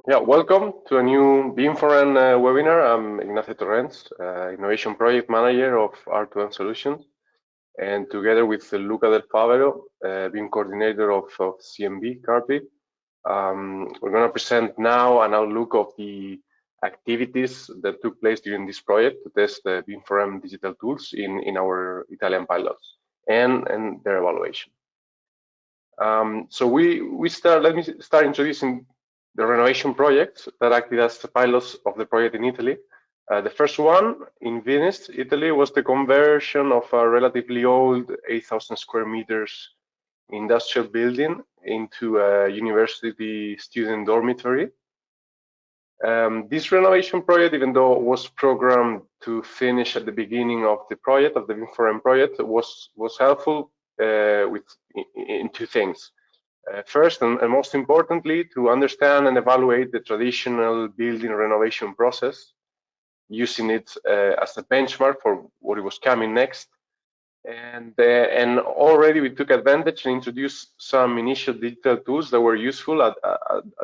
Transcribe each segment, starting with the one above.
Yeah, welcome to a new Beam4N webinar. I'm Ignacio Torrents, Innovation Project Manager of R2M Solutions, and together with Luca Del Favero, Beam Coordinator of CMB Carpi, we're going to present now an outlook of the activities that took place during this project to test the Beam4M digital tools in our Italian pilots and their evaluation. Let me start introducing the renovation projects that acted as the pilots of the project in Italy. The first one in Venice, Italy, was the conversion of a relatively old 8,000 square meters industrial building into a university student dormitory. This renovation project, even though it was programmed to finish at the beginning of the project, of the Beam4M project, was helpful in two things. First, and most importantly, to understand and evaluate the traditional building renovation process, using it as a benchmark for what was coming next. And already we took advantage and introduced some initial digital tools that were useful at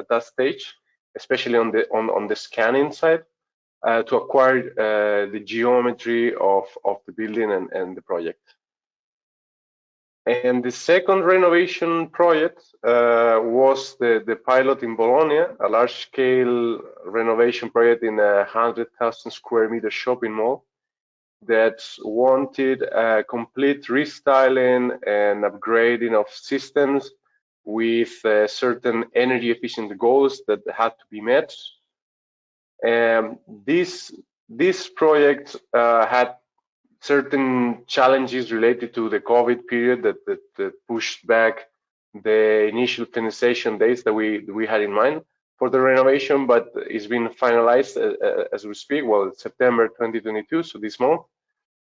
that stage, especially on the scanning side, to acquire the geometry of the building and the project. And the second renovation project was the pilot in Bologna, a large-scale renovation project in a 100,000 square meter shopping mall that wanted a complete restyling and upgrading of systems with certain energy efficient goals that had to be met. This project had certain challenges related to the COVID period that pushed back the initial finalization dates that we had in mind for the renovation, but it's been finalized as we speak. Well, September 2022, so this month.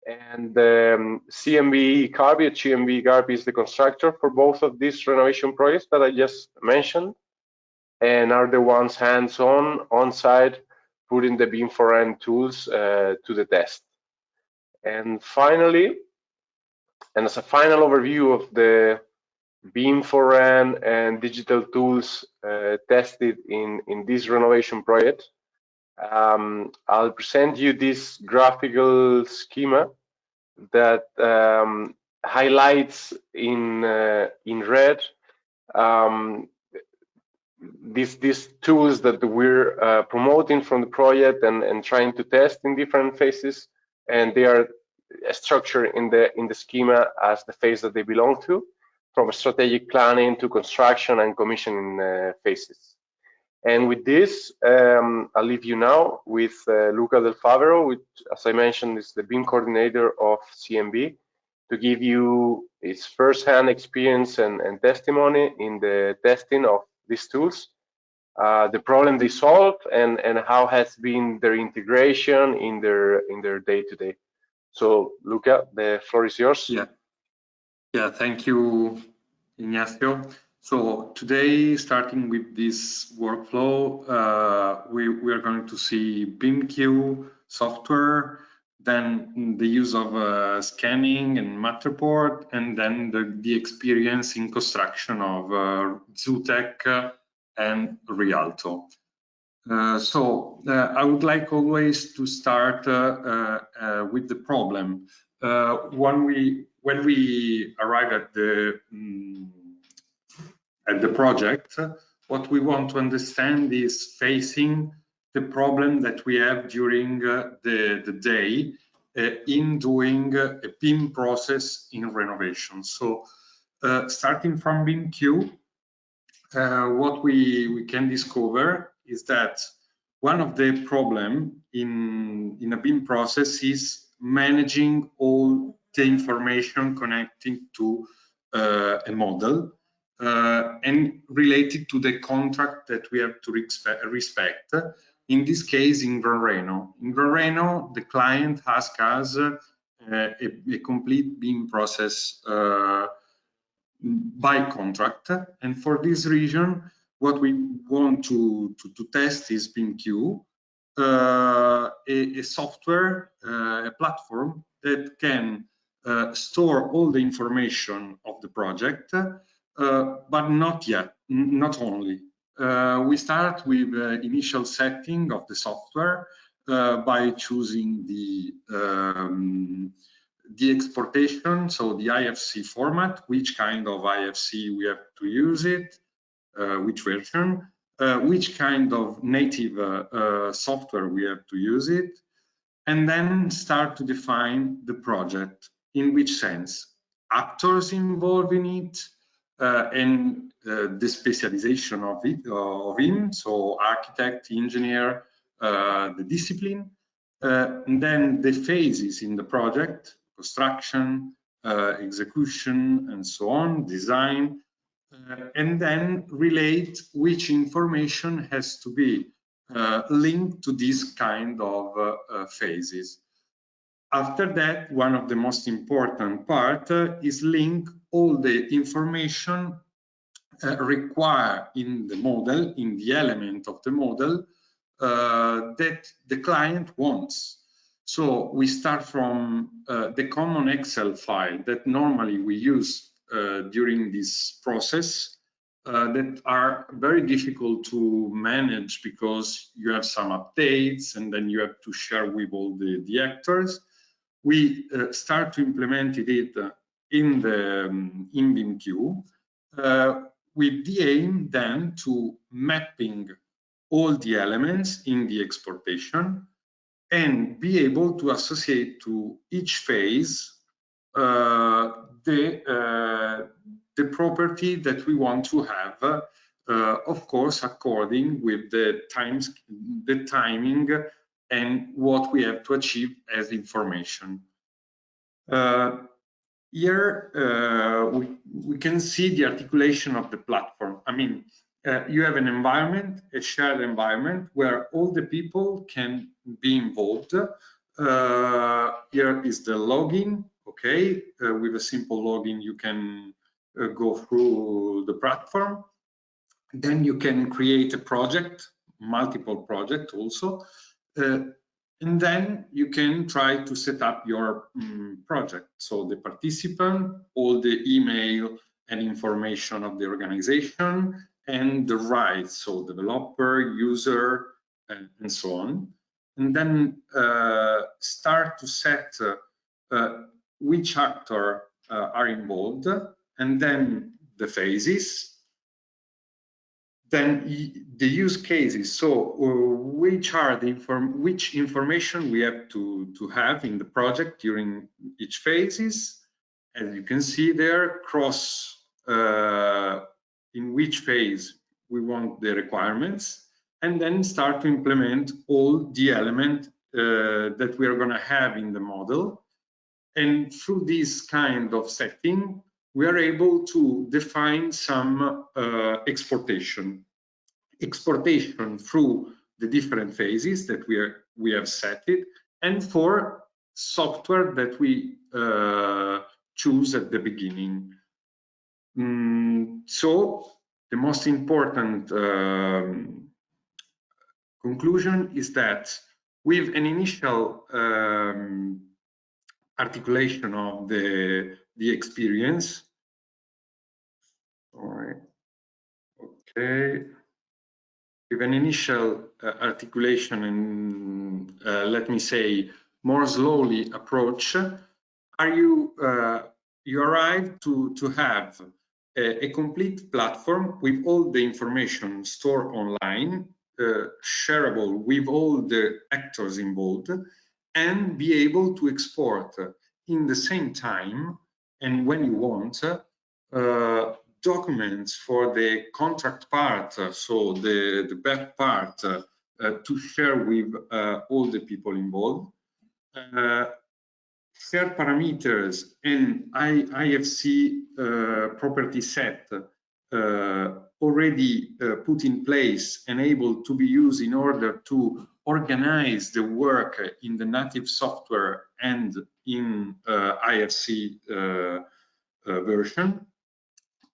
And CMB Carpi is the constructor for both of these renovation projects that I just mentioned, and are the ones hands-on, on-site, putting the Beam4N tools to the test. And finally, and as a final overview of the Beam4N and digital tools tested in this renovation project, I'll present you this graphical schema that highlights in red these tools that we're promoting from the project and trying to test in different phases, and they are structured in the schema as the phase that they belong to, from strategic planning to construction and commissioning phases. And with this, I'll leave you now with Luca Del Favero, which, as I mentioned, is the Beam coordinator of CMB, to give you his first-hand experience and testimony in the testing of these tools, the problem they solve, and how has been their integration in their day-to-day. So, Luca, the floor is yours. Yeah. Thank you, Ignacio. So today, starting with this workflow, we are going to see BeamQ software, then the use of scanning and Matterport, and then the experience in construction of Zutec and Rialto. I would like always to start with the problem. When we arrive at the project, what we want to understand is facing the problem that we have during the day in doing a BIM process in renovation. So starting from BeamQ, what we can discover is that one of the problems in a BIM process is managing all the information connecting to a model and related to the contract that we have to respect. In this case, in Gran Reno. In Gran Reno, the client asked us a complete BIM process by contract, and for this reason, what we want to test is BeamQ, a software, a platform that can store all the information of the project, but not only. We start with initial setting of the software by choosing the exportation, so the IFC format, which kind of IFC we have to use it, which version, which kind of native software we have to use it, and then start to define the project. In which sense? Actors involved in it, and the specialization of him, so architect, engineer, the discipline, and then the phases in the project, construction, execution, and so on, design, and then relate which information has to be linked to this kind of phases. After that, one of the most important part is link all the information required in the model, in the element of the model that the client wants. So we start from the common Excel file that normally we use during this process that are very difficult to manage because you have some updates and then you have to share with all the actors. We start to implement it in the in BIMQ with the aim then to mapping all the elements in the exportation and be able to associate to each phase the property that we want to have, of course, according with the timing and what we have to achieve as information. Here we can see the articulation of the platform. I mean, you have an environment, a shared environment, where all the people can be involved. Here is the login, okay? With a simple login, you can go through the platform. Then you can create a project, multiple projects also. And then you can try to set up your project. So the participant, all the email and information of the organization, and the rights, so developer, user, and so on. And then start to set which actor are involved, and then the phases. Then the use cases, so which are the which information we have to have in the project during each phases. As you can see there, cross in which phase we want the requirements, and then start to implement all the elements that we are going to have in the model. And through this kind of setting, we are able to define some exportation through the different phases that we have set it, and for software that we choose at the beginning. So the most important conclusion is that with an initial articulation of the experience. All right. Okay. With an initial articulation and let me say more slowly approach, you arrive to have a complete platform with all the information stored online, shareable with all the actors involved, and be able to export in the same time and when you want documents for the contract part, so the back part, to share with all the people involved. Share parameters and IFC property set already put in place and able to be used in order to organize the work in the native software and in IFC version.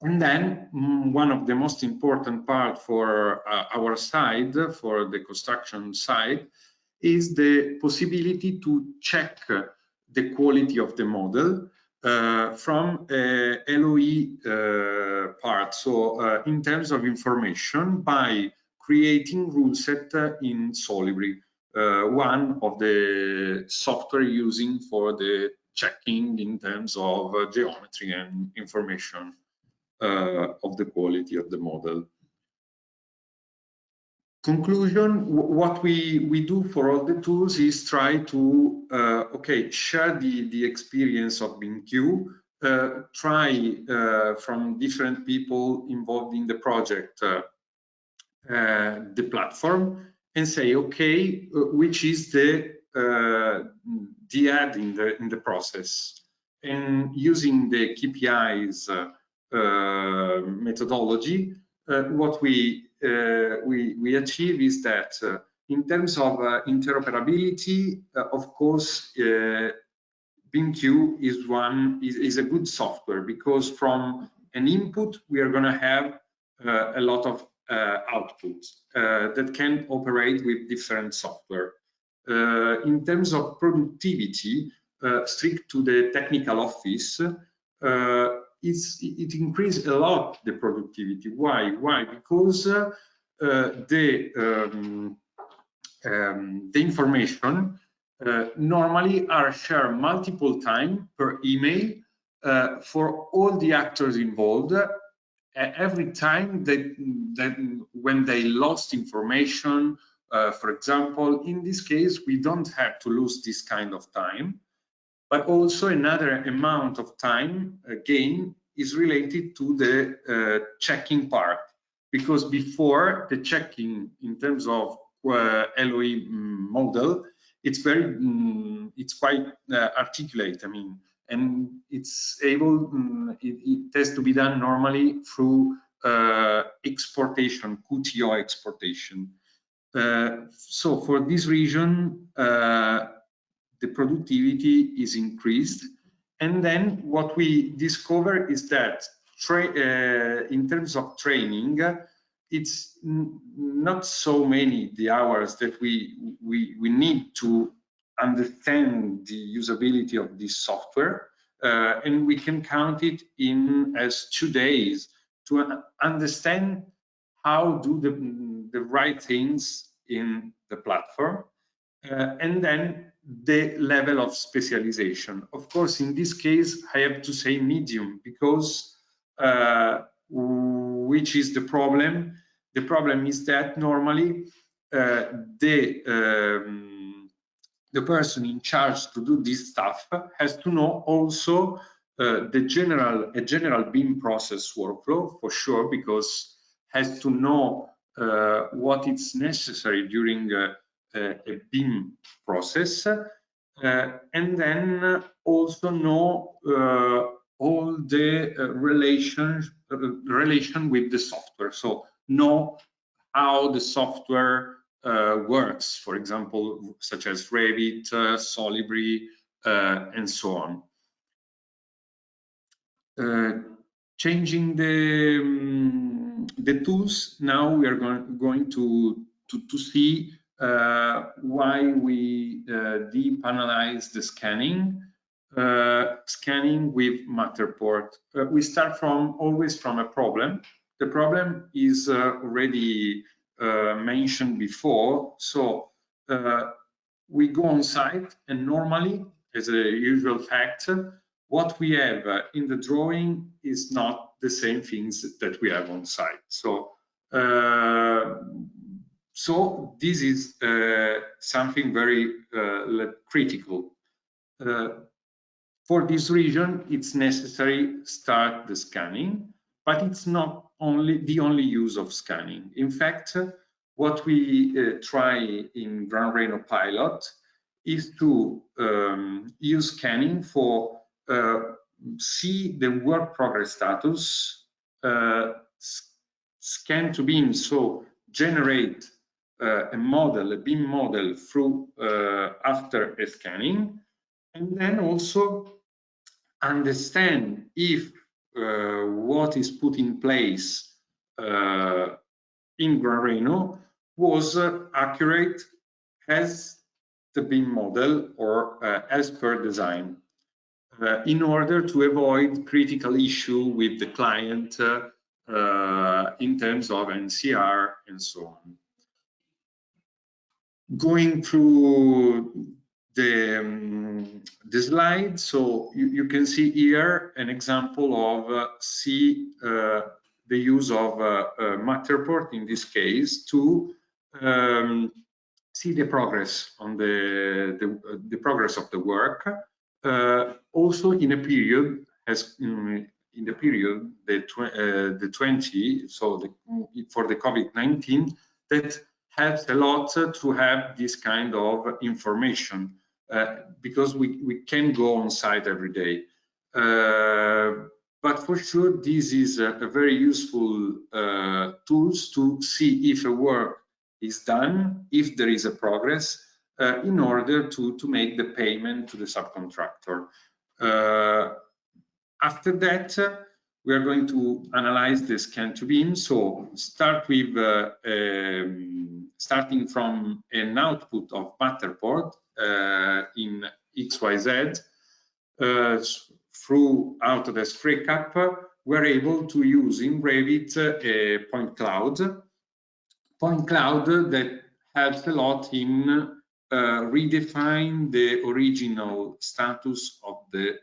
And then one of the most important part for our side, for the construction side, is the possibility to check the quality of the model from LOE part, so in terms of information by creating rule set in Solibri, one of the software using for the checking in terms of geometry and information of the quality of the model. Conclusion, what we do for all the tools is try to share the experience of BIMQ, try from different people involved in the project the platform, and say, okay, which is the add in the process, and using the KPIs methodology, what we achieve is that in terms of interoperability, of course, BIMQ is a good software, because from an input we are going to have a lot of outputs that can operate with different software. In terms of productivity, strict to the technical office, it increased a lot the productivity. Why? Because the information normally are shared multiple times per email for all the actors involved. Every time that when they lost information, for example, in this case, we don't have to lose this kind of time, but also another amount of time gain is related to the checking part, because before the checking in terms of LOE model, it's quite articulate. I mean, and it's able, it has to be done normally through exportation, QTO exportation. So for this reason, the productivity is increased. And then what we discover is that in terms of training, it's not so many the hours that we need to understand the usability of this software, and we can count it in as 2 days to understand how do the right things in the platform, and then the level of specialization. Of course, in this case, I have to say medium, because which is the problem? The problem is that normally the person in charge to do this stuff has to know also a general BIM process workflow, for sure, because has to know what is necessary during a BIM process, and then also know all the relation with the software. So know how the software works, for example, such as Revit, Solibri, and so on. Changing the tools, now we are going to see why we deep analyze the scanning. Scanning with Matterport. We start always from a problem. The problem is already mentioned before. So we go on site, and normally, as a usual fact, what we have in the drawing is not the same things that we have on site. So so this is something very critical. For this reason, it's necessary start the scanning, but it's not the only use of scanning. In fact, what we try in Gran Reno pilot is to use scanning for see the work progress status, scan to BIM, so generate a model, a BIM model through after a scanning, and then also understand if what is put in place in Gran Reno was accurate as the BIM model or as per design, in order to avoid critical issue with the client in terms of NCR and so on. Going through the slide, so you can see here an example of the use of Matterport in this case to see the progress on the progress of the work. Also in a period in the period the 20, so for the COVID-19, that helps a lot to have this kind of information because we can go on site every day. But for sure, this is a very useful tools to see if a work is done, if there is a progress, in order to make the payment to the subcontractor. After that, we are going to analyze the scan to BIM. So start with starting from an output of Matterport in XYZ through Autodesk FreeCap, we're able to use in Revit a point cloud that helps a lot in redefine the original status of the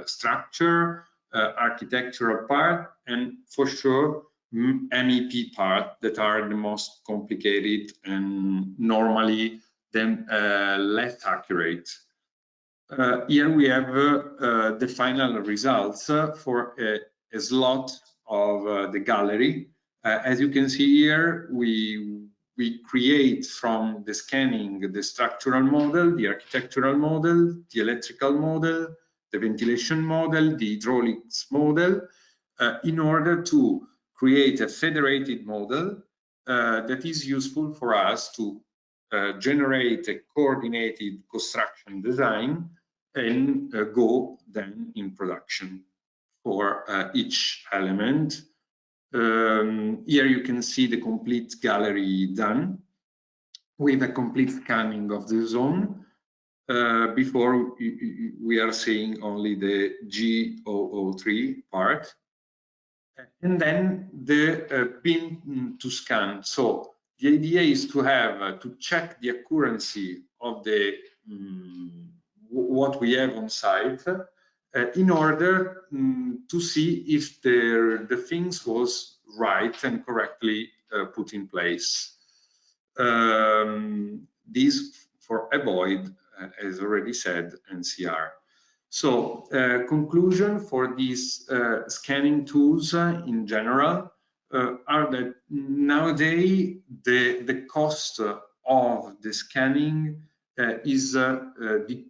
structure, architectural part, and for sure MEP part that are the most complicated and normally then less accurate. Here we have the final results for a slot of the gallery. As you can see here, we create from the scanning the structural model, the architectural model, the electrical model, the ventilation model, the hydraulics model, in order to create a federated model that is useful for us to generate a coordinated construction design and go then in production for each element. Here you can see the complete gallery done with a complete scanning of the zone. Before we are seeing only the G003 part, and then the BIM to scan. So the idea is to have to check the accuracy of the what we have on site in order to see if the things was right and correctly put in place. This for avoid, as already said, NCR. So conclusion for these scanning tools in general are that nowadays the cost of the scanning is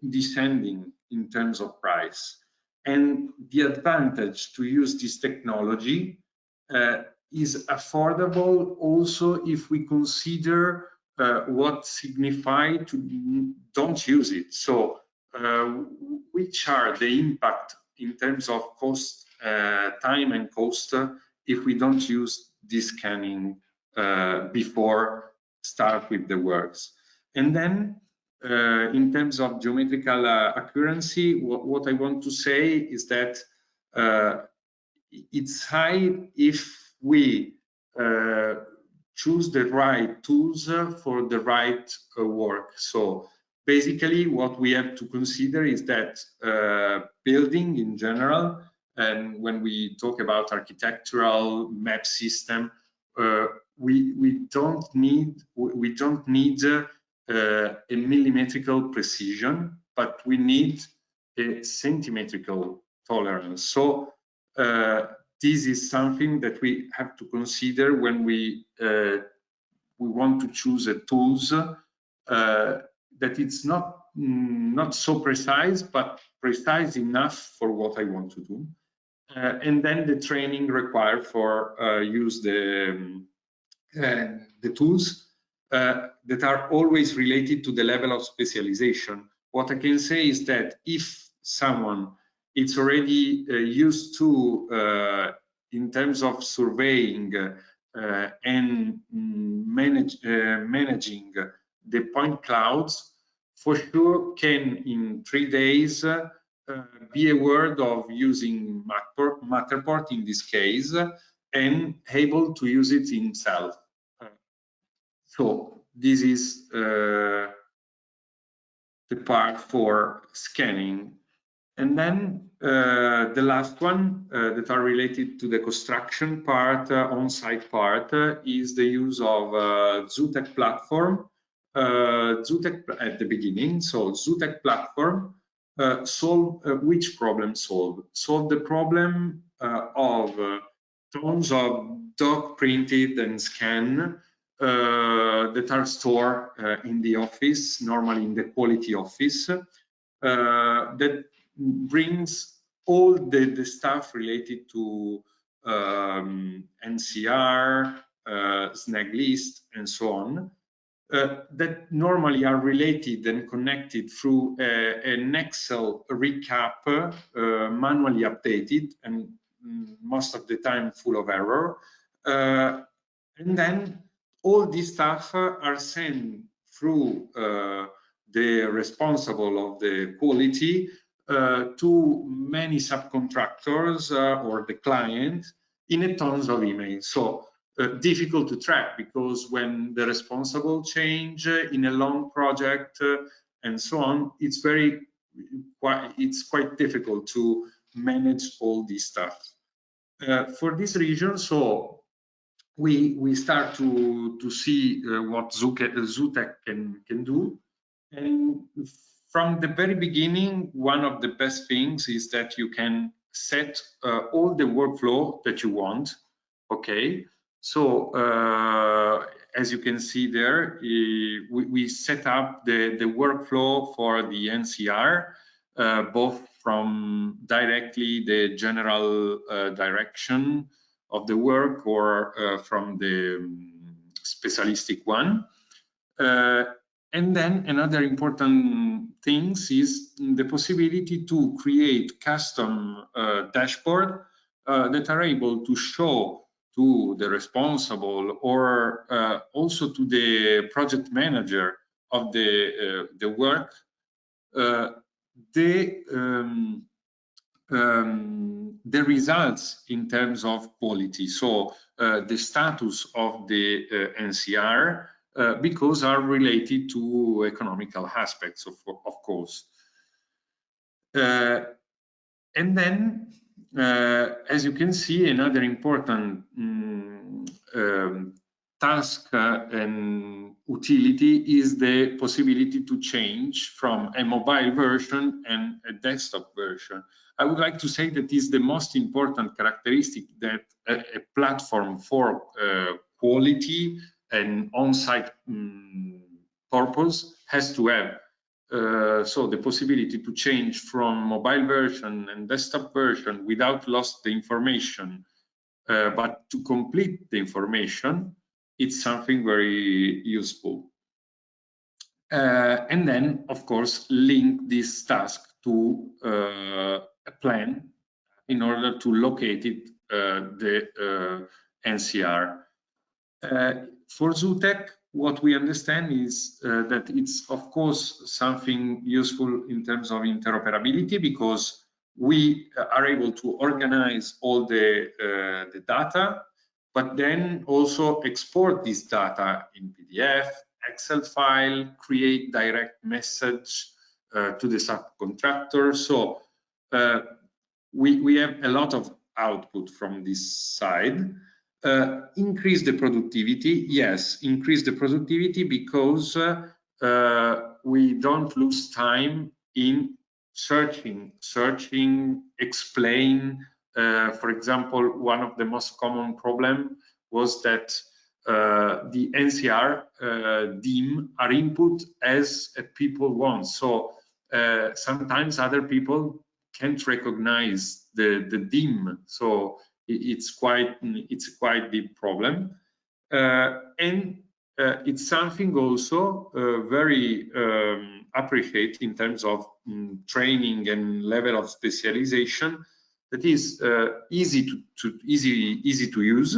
descending in terms of price, and the advantage to use this technology is affordable also if we consider what signify to don't use it. So which are the impact in terms of cost, time and cost if we don't use this scanning before start with the works. And then in terms of geometrical accuracy, what I want to say is that it's high if we choose the right tools for the right work. So basically what we have to consider is that building in general, and when we talk about architectural map system, we don't need a millimetrical precision, but we need a centimetrical tolerance. So this is something that we have to consider when we want to choose a tools that it's not so precise, but precise enough for what I want to do. And then the training required for use the tools that are always related to the level of specialization. What I can say is that if someone is already used to, in terms of surveying and managing the point clouds, for sure can in 3 days be aware of using Matterport in this case, and able to use it himself. So this is the part for scanning. And then the last one that are related to the construction part, on-site part, is the use of Zootech platform. Zootech at the beginning, so Zootech platform solve which problem solve? Solve the problem of tons of dog printed and scanned that are stored in the office, normally in the quality office, that brings all the stuff related to NCR, snag list, and so on, that normally are related and connected through an Excel recap, manually updated, and most of the time full of error. And then all this stuff are sent through the responsible of the quality to many subcontractors or the client in a tons of emails. So difficult to track, because when the responsible change in a long project and so on, it's quite difficult to manage all this stuff. For this reason, so we start to see what Zootech can do. And from the very beginning, one of the best things is that you can set all the workflow that you want. Okay, so as you can see there, we set up the workflow for the NCR, both from directly the general direction of the work or from the specialistic one. And then another important thing is the possibility to create custom dashboard that are able to show to the responsible or also to the project manager of the work the results in terms of quality. So the status of the NCR, because are related to economical aspects, of course. And then, as you can see, another important task and utility is the possibility to change from a mobile version and a desktop version. I would like to say that is the most important characteristic that a platform for quality and on-site purpose has to have. So the possibility to change from mobile version and desktop version without lost the information, but to complete the information, it's something very useful. And then, of course, link this task to a plan in order to locate it, the NCR. For Zootech, what we understand is that it's, of course, something useful in terms of interoperability, because we are able to organize all the data, but then also export this data in PDF, Excel file, create direct message to the subcontractor. So we have a lot of output from this side. Increase the productivity, yes, increase the productivity, because we don't lose time in searching, explain. For example, one of the most common problem was that the NCR DIM are input as people want. So sometimes other people can't recognize the DIM. So it's quite a big problem, and it's something also very appreciated in terms of training and level of specialization, that is easy to use,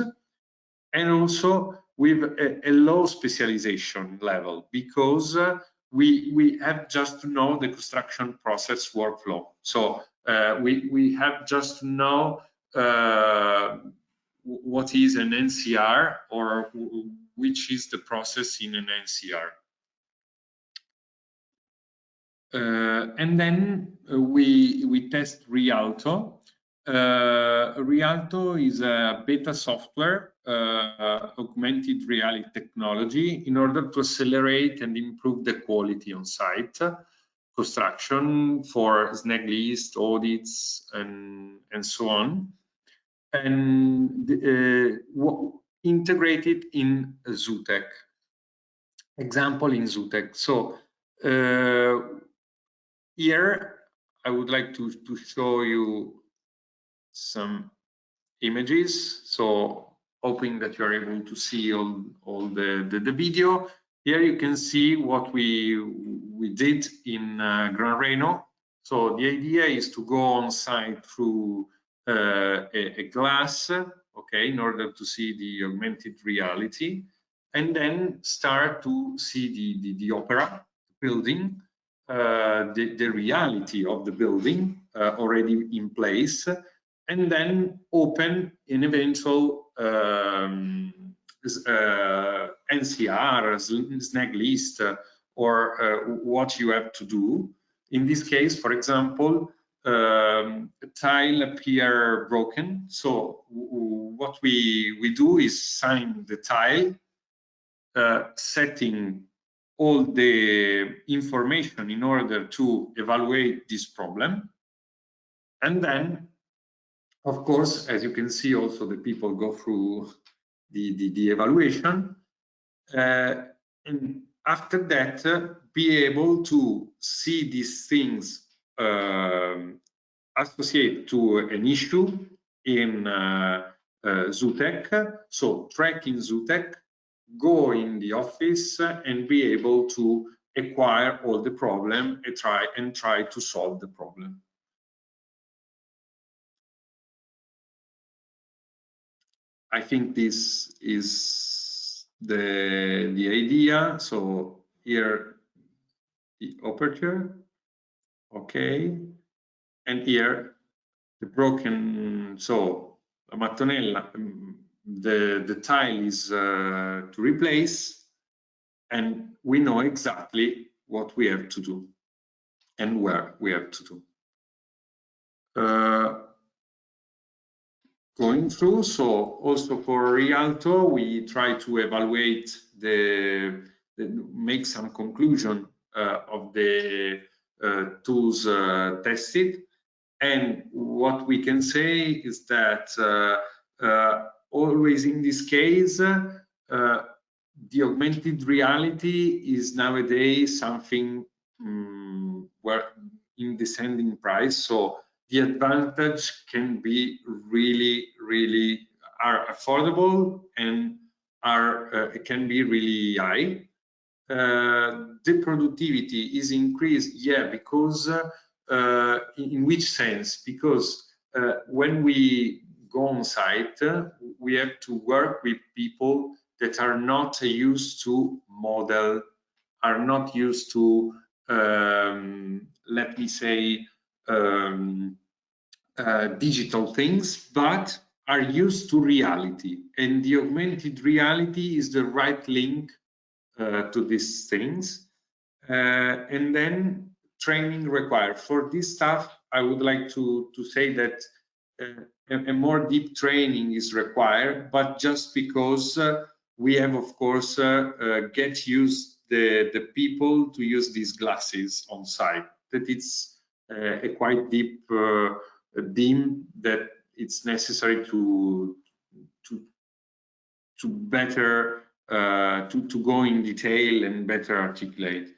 and also with a low specialization level, because we have just to know the construction process workflow. So we have just to know what is an NCR, or which is the process in an NCR. And then we test Rialto. Rialto is a beta software, augmented reality technology, in order to accelerate and improve the quality on site construction for snag list, audits, and so on, and integrated in Zootech. Example in Zootech. So here I would like to show you some images, so hoping that you are able to see all the video. Here you can see what we did in Gran Reno. So the idea is to go on site through a glass, okay, in order to see the augmented reality, and then start to see the opera building, the reality of the building already in place, and then open an eventual NCR, snag list, or what you have to do. In this case, for example, a tile appear broken. So what we do is sign the tile, setting all the information in order to evaluate this problem. And then, of course, as you can see, also the people go through the evaluation. And after that, be able to see these things associated to an issue in Zootech. So tracking Zootech, go in the office and be able to acquire all the problem and try to solve the problem. I think this is the idea. So here the aperture, okay, and here the broken. So la mattonella, the tile is to replace, and we know exactly what we have to do and where we have to do. Going through, so also for Rialto, we try to evaluate make some conclusion of the tools tested. And what we can say is that always in this case, the augmented reality is nowadays something where in descending price. So the advantage can be really are affordable and can be really high. The productivity is increased, yeah, because in which sense? Because when we go on site, we have to work with people that are not used to model, are not used to, let me say, digital things, but are used to reality. And the augmented reality is the right link to these things. And then training required. For this stuff, I would like to say that a more deep training is required, but just because we have, of course, get used the people to use these glasses on site. That it's a quite deep dim that it's necessary to better to go in detail and better articulate.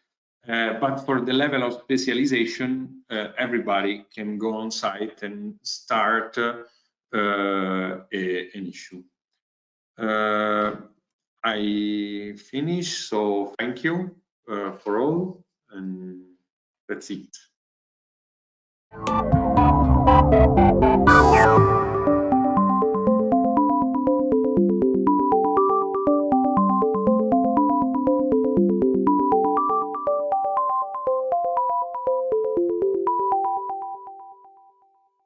But for the level of specialization, everybody can go on site and start an issue. I finish, so thank you for all, and that's it.